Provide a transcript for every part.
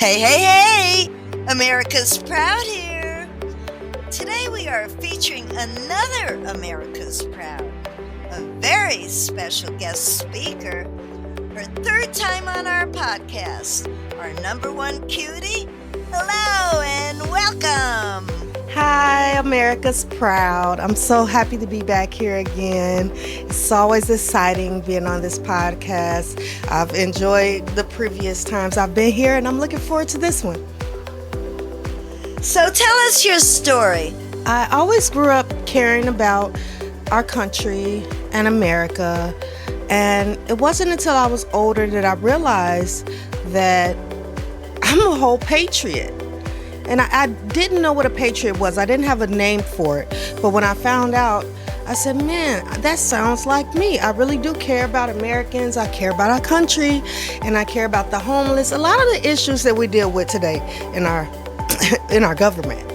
Hey, hey, hey! America's Proud here. Today we are featuring another America's Proud, a very special guest speaker, her third time on our podcast, our number one Kutie. Hello and welcome. Hi, America's Proud. I'm so happy to be back here again. It's always exciting being on this podcast. I've enjoyed the previous times I've been here, and I'm looking forward to this one. So tell us your story. I always grew up caring about our country and America, and it wasn't until I was older that I realized that I'm a whole patriot. And I didn't know what a patriot was. I didn't have a name for it. But when I found out, I said, man, that sounds like me. I really do care about Americans. I care about our country. And I care about the homeless. A lot of the issues that we deal with today in our government.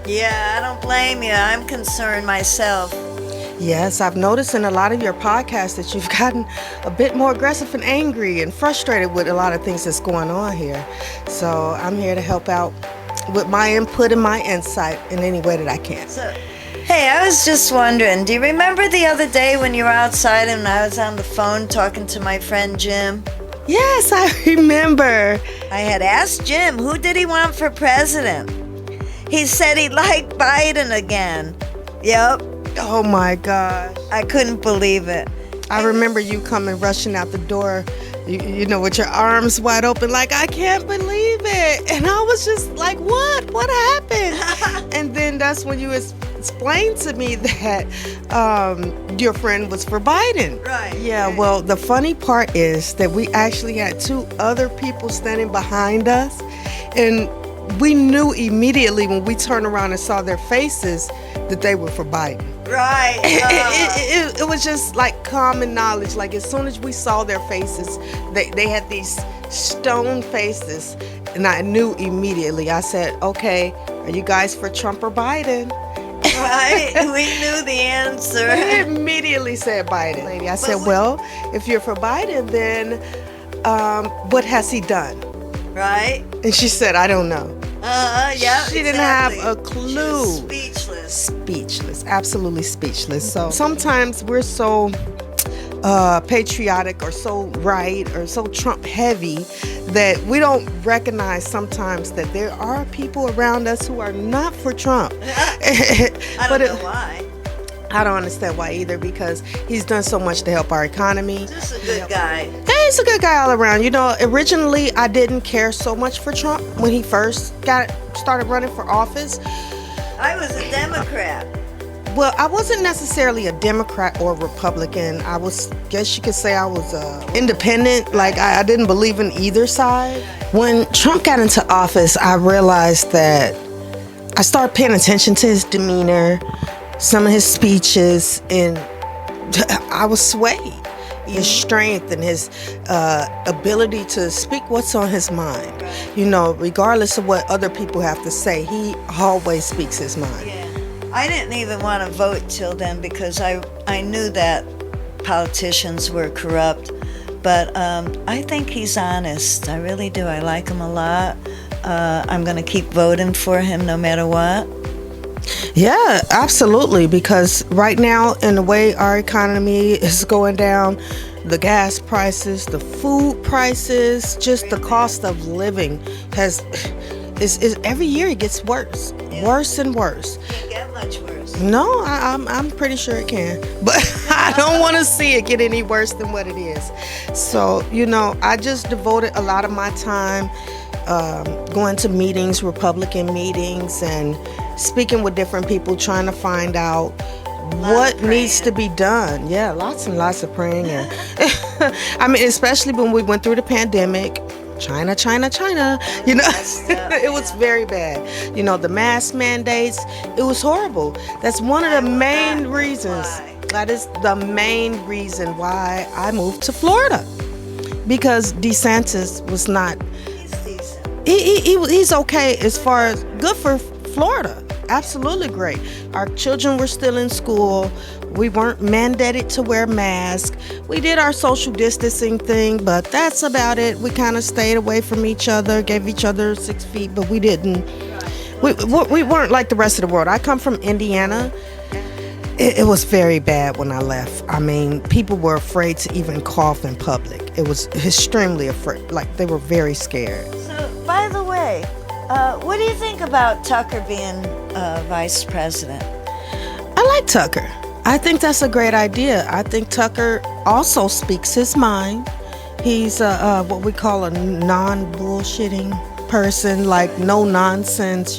Yeah, I don't blame you. I'm concerned myself. Yes, I've noticed in a lot of your podcasts that you've gotten a bit more aggressive and angry and frustrated with a lot of things that's going on here. So I'm here to help out with my input and my insight in any way that I can. So, hey, I was just wondering, do you remember the other day when you were outside and I was on the phone talking to my friend Jim? Yes, I remember. I had asked Jim, who did he want for president? He said he liked Biden again. Yep. Oh my gosh. I couldn't believe it. I remember you coming rushing out the door, you know, with your arms wide open, like, I can't believe it. And I was just like, what? What happened? And then that's when you explained to me that your friend was for Biden. Right. Yeah, right. Well, the funny part is that we actually had two other people standing behind us. And we knew immediately when we turned around and saw their faces that they were for Biden. Right. It was just like common knowledge. Like as soon as we saw their faces, they had these stone faces, and I knew immediately. I said, okay, are you guys for Trump or Biden? Right. We knew the answer. I immediately said Biden. I said, well, if you're for Biden, then what has he done? Right. And she said, I don't know. Yeah. She didn't have a clue. She was speechless. Speechless, absolutely speechless. So sometimes we're so patriotic or so right or so Trump heavy that we don't recognize sometimes that there are people around us who are not for Trump. I don't know why. I don't understand why either, because he's done so much to help our economy. Just a good guy. Hey, he's a good guy all around. You know, originally I didn't care so much for Trump when he first started running for office. I was a Democrat. Well, I wasn't necessarily a Democrat or Republican. Guess you could say I was independent. Like I didn't believe in either side. When Trump got into office, I realized that I started paying attention to his demeanor, some of his speeches, and I was swayed. His strength and his ability to speak what's on his mind. You know, regardless of what other people have to say, he always speaks his mind. Yeah. I didn't even want to vote till then because I knew that politicians were corrupt. But I think he's honest. I really do. I like him a lot. I'm going to keep voting for him no matter what. Yeah, absolutely. Because right now, in the way our economy is going down, the gas prices, the food prices, just the cost of living is every year it gets worse, worse and worse. Can't get much worse. No, I'm pretty sure it can, but I don't want to see it get any worse than what it is. So, you know, I just devoted a lot of my time going to meetings, Republican meetings, and speaking with different people, trying to find out what needs to be done. Yeah, lots and lots of praying. And I mean, especially when we went through the pandemic, China, you know, it was very bad. You know, the mask mandates, it was horrible. That's one of the main reasons. That is the main reason why I moved to Florida. Because DeSantis was not, He's decent. he's okay as far as good for Florida. Absolutely great. Our children were still in school. We weren't mandated to wear masks. We did our social distancing thing, but that's about it. We kind of stayed away from each other, gave each other 6 feet, but we didn't. We weren't like the rest of the world. I come from Indiana. It was very bad when I left. I mean, people were afraid to even cough in public. It was extremely afraid. Like, they were very scared. So, by the way, what do you think about Tucker being vice president? I like Tucker. I think that's a great idea. I think Tucker also speaks his mind. He's what we call a non-bullshitting person, like no nonsense.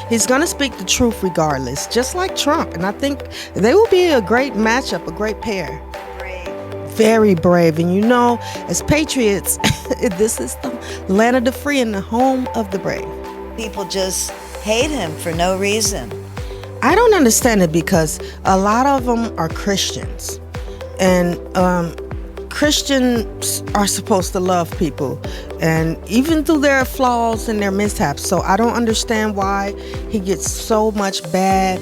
He's gonna speak the truth regardless, just like Trump. And I think they will be a great matchup, a great pair. Brave. Very brave. And as patriots, this is the land of the free and the home of the brave. People just hate him for no reason. I don't understand it, because a lot of them are Christians, and Christians are supposed to love people, and even through their flaws and their mishaps. So I don't understand why he gets so much bad.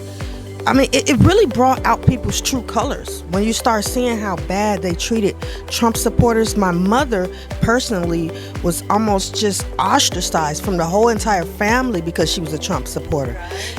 I mean, it really brought out people's true colors when you start seeing how bad they treated Trump supporters. My mother personally was almost just ostracized from the whole entire family because she was a Trump supporter.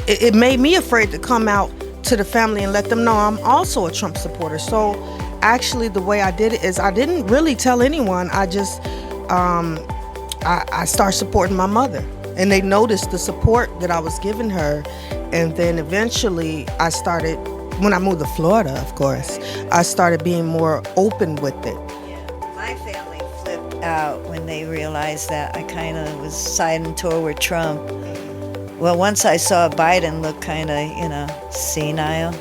It made me afraid to come out to the family and let them know I'm also a Trump supporter. So actually, the way I did it is I didn't really tell anyone. I just I started supporting my mother, and they noticed the support that I was giving her. And then eventually I started, when I moved to Florida, of course, I started being more open with it. Yeah, my family flipped out when they realized that I kind of was siding toward Trump. Well, once I saw Biden look kind of, senile.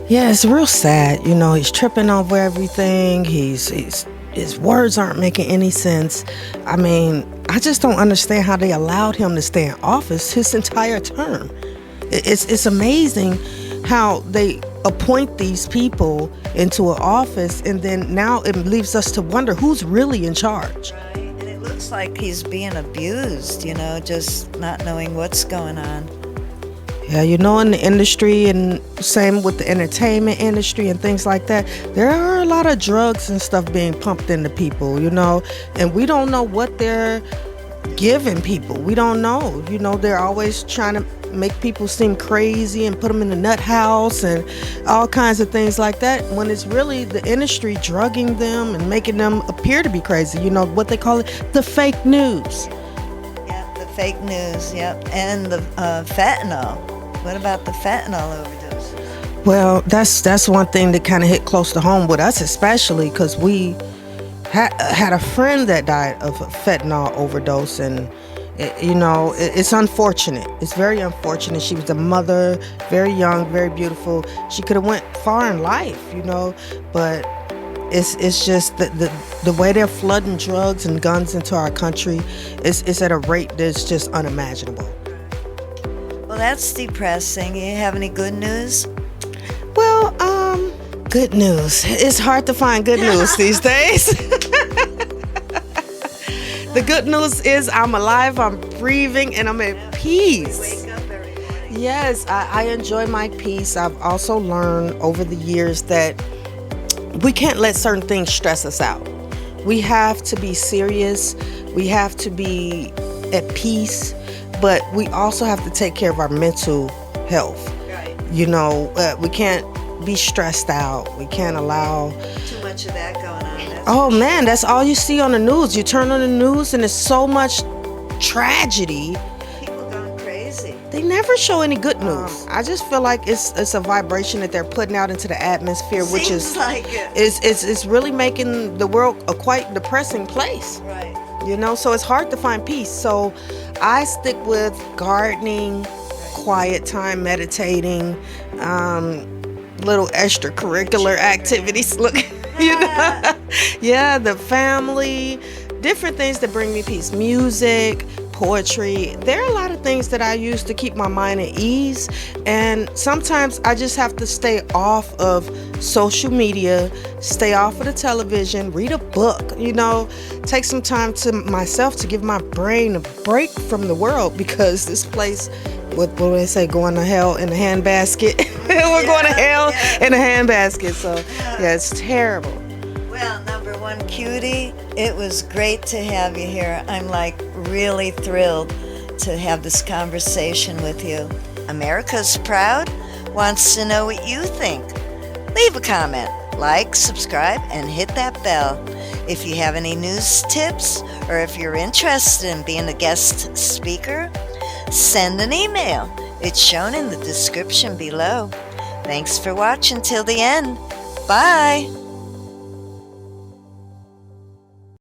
Yeah, it's real sad. He's tripping over everything. His words aren't making any sense. I mean, I just don't understand how they allowed him to stay in office his entire term. It's amazing how they appoint these people into an office, and then now it leaves us to wonder who's really in charge. Right, and it looks like he's being abused, just not knowing what's going on. Yeah, in the industry, and same with the entertainment industry and things like that, there are a lot of drugs and stuff being pumped into people, and we don't know what they're giving people. We don't know. They're always trying to make people seem crazy and put them in the nut house and all kinds of things like that, when it's really the industry drugging them and making them appear to be crazy. What they call it, the fake news. Yep, the fake news, yep. And the fentanyl. What about the fentanyl overdoses? Well, that's one thing that kind of hit close to home with us, especially because we had a friend that died of a fentanyl overdose, and it's unfortunate. It's very unfortunate. She was a mother, very young, very beautiful. She could have went far in life, but it's just the way they're flooding drugs and guns into our country is at a rate that's just unimaginable. Well, that's depressing. You have any good news? Well, good news. It's hard to find good news these days. The good news is I'm alive, I'm breathing, and I'm at peace. Wake up every morning. Yes, I enjoy my peace. I've also learned over the years that we can't let certain things stress us out. We have to be serious. We have to be at peace, but we also have to take care of our mental health. Right. We can't be stressed out. We can't allow Too much of that going on. Oh man, that's all you see on the news. You turn on the news and there's so much tragedy. People going crazy. They never show any good news. I just feel like it's a vibration that they're putting out into the atmosphere, which Seems like it. is really making the world a quite depressing place. Right. So it's hard to find peace. So I stick with gardening, quiet time, meditating, little extracurricular activities. Look. Yeah, the family, different things that bring me peace. Music, poetry. There are a lot of things that I use to keep my mind at ease. And sometimes I just have to stay off of social media, stay off of the television, read a book, take some time to myself to give my brain a break from the world, because this place, what do they say, going to hell in a handbasket? We're going to hell in a handbasket. So, yeah, it's terrible. Well, number one, Kutie, it was great to have you here. I'm really thrilled to have this conversation with you. America's Proud wants to know what you think. Leave a comment, like, subscribe, and hit that bell. If you have any news tips or if you're interested in being a guest speaker, send an email. It's shown in the description below. Thanks for watching till the end. Bye.